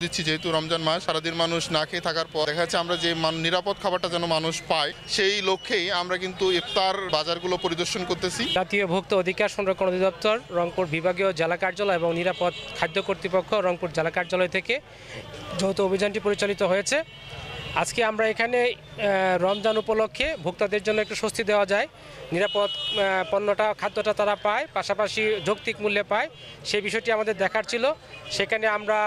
দিচ্ছি যেহেতু রমজান মাস সারাদিন মানুষ না খেয়ে থাকার পর দেখা যাচ্ছে আমরা যে নিরাপদ খাবারটা যেন মানুষ পায় সেই লক্ষ্যেই আমরা কিন্তু ইফতার বাজারগুলো পরিদর্শন করতেছি। জাতীয় ভোক্তা অধিকার সংরক্ষণ অধিদপ্তর রংপুর বিভাগীয় জেলা কার্যালয় এবং নিরাপদ খাদ্য কর্তৃপক্ষ রংপুর জেলা কার্যালয় থেকে যৌথ অভিযানটি পরিচালিত হয়েছে। আজকে আমরা এখানে রমজান উপলক্ষে ভোক্তাদের জন্য একটু স্বস্তি দেওয়া যায়, নিরাপদ পণ্যটা খাদ্যটা তারা পায়, পাশাপাশি যৌক্তিক মূল্যে পায়, সেই বিষয়টি আমাদের দেখার ছিল। সেখানে আমরা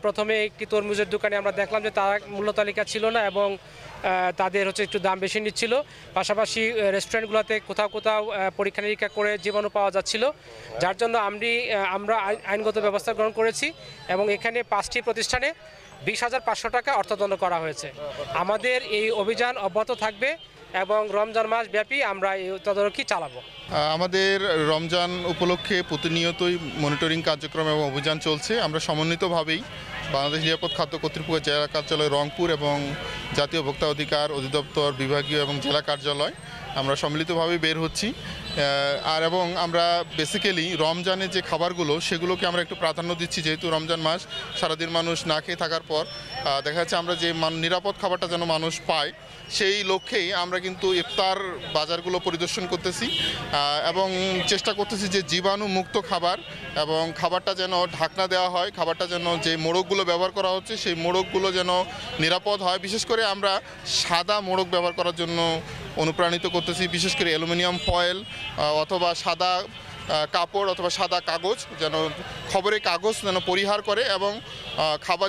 প্রথমে একটি তরমুজের দোকানে আমরা দেখলাম যে তার মূল্য তালিকা ছিল না এবং তাদের একটু দাম বেশি নিচ্ছিল। পাশাপাশি রেস্টুরেন্টগুলোতে কোথাও কোথাও পরীক্ষা নিরীক্ষা করে জীবাণু পাওয়া যাচ্ছিল, যার জন্য আমরা আইনগত ব্যবস্থা গ্রহণ করেছি এবং এখানে 5টি প্রতিষ্ঠানে 20,500 টাকা অর্থদণ্ড করা হয়েছে। আমাদের এই অভিযান অব্যাহত থাকবে এবং রমজান মাস ব্যাপী আমরা এই তদারকি চালাবো। আমাদের রমজান উপলক্ষে প্রতিনিয়তই মনিটরিং কার্যক্রম এবং অভিযান চলছে। আমরা সমন্বিতভাবেই বাংলাদেশ নিরাপদ খাদ্য কর্তৃপক্ষ জেলা কার্যালয় রংপুর এবং জাতীয় ভোক্তা অধিকার অধিদপ্তর বিভাগীয় এবং জেলা কার্যালয় আমরা সম্মিলিতভাবে বের হচ্ছি। এবং আমরা বেসিক্যালি রমজানের যে খাবারগুলো সেগুলোকে আমরা একটু প্রাধান্য দিচ্ছি যেহেতু রমজান মাস সারাদিন মানুষ না খেয়ে থাকার পর দেখা যাচ্ছে আমরা যে নিরাপদ খাবারটা যেন মানুষ পায় সেই লক্ষ্যেই আমরা কিন্তু ইফতার বাজারগুলো পরিদর্শন করতেছি এবং চেষ্টা করতেছি যে জীবাণু মুক্ত খাবার এবং খাবারটা যেন ঢাকনা দেওয়া হয়, খাবারটা যেন যে মোড়কগুলো ব্যবহার করা হচ্ছে সেই মোড়কগুলো যেন নিরাপদ হয়। বিশেষ করে আমরা সাদা মোড়ক ব্যবহার করার জন্য অনুপ্রাণিত করতেছি, বিশেষ করে অ্যালুমিনিয়াম ফয়েল অথবা সাদা কাপড় অথবা সাদা কাগজ যেন খবরের কাগজ যেন পরিহার করে এবং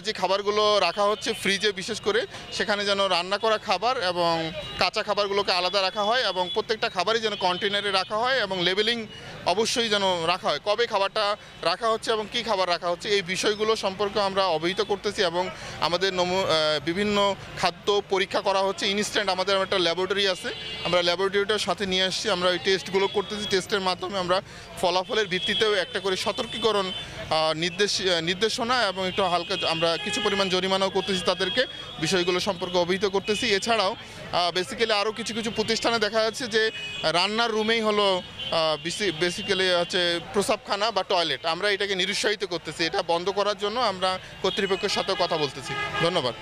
যে খাবারগুলো রাখা হচ্ছে ফ্রিজে বিশেষ করে সেখানে যেন রান্না করা খাবার এবং কাঁচা খাবারগুলোকে আলাদা রাখা হয় এবং প্রত্যেকটা খাবারই যেন কন্টেনারে রাখা হয় এবং লেবেলিং অবশ্যই যেন রাখা হয়, কবে খাবারটা রাখা হচ্ছে এবং কী খাবার রাখা হচ্ছে এই বিষয়গুলো সম্পর্কে আমরা অবহিত করতেছি এবং আমাদের বিভিন্ন খাদ্য পরীক্ষা করা হচ্ছে। ইনস্ট্যান্ট আমাদের একটা ল্যাবরেটরি আছে, আমরা ল্যাবরেটরিটার সাথে নিয়ে আসছি, আমরা ওই টেস্টগুলো করতেছি। টেস্টের মাধ্যমে আমরা ফলাফলের ভিত্তিতেও একটা করে সতর্কীকরণ নির্দেশনা এবং একটু হালকা আমরা কিছু পরিমাণ জরিমানাও করতেছি, তাদেরকে বিষয়গুলো সম্পর্কে অবহিত করতেছি। এছাড়াও বেসিক্যালি আরও কিছু কিছু প্রতিষ্ঠানে দেখা যাচ্ছে যে রান্নার রুমেই হলো বেসিক্যালি প্রসাবখানা বা টয়লেট, আমরা এটাকে নিরুৎসাহিত করতেছি। এটা বন্ধ করার জন্য আমরা কর্তৃপক্ষের সাথেও কথা বলতেছি। ধন্যবাদ।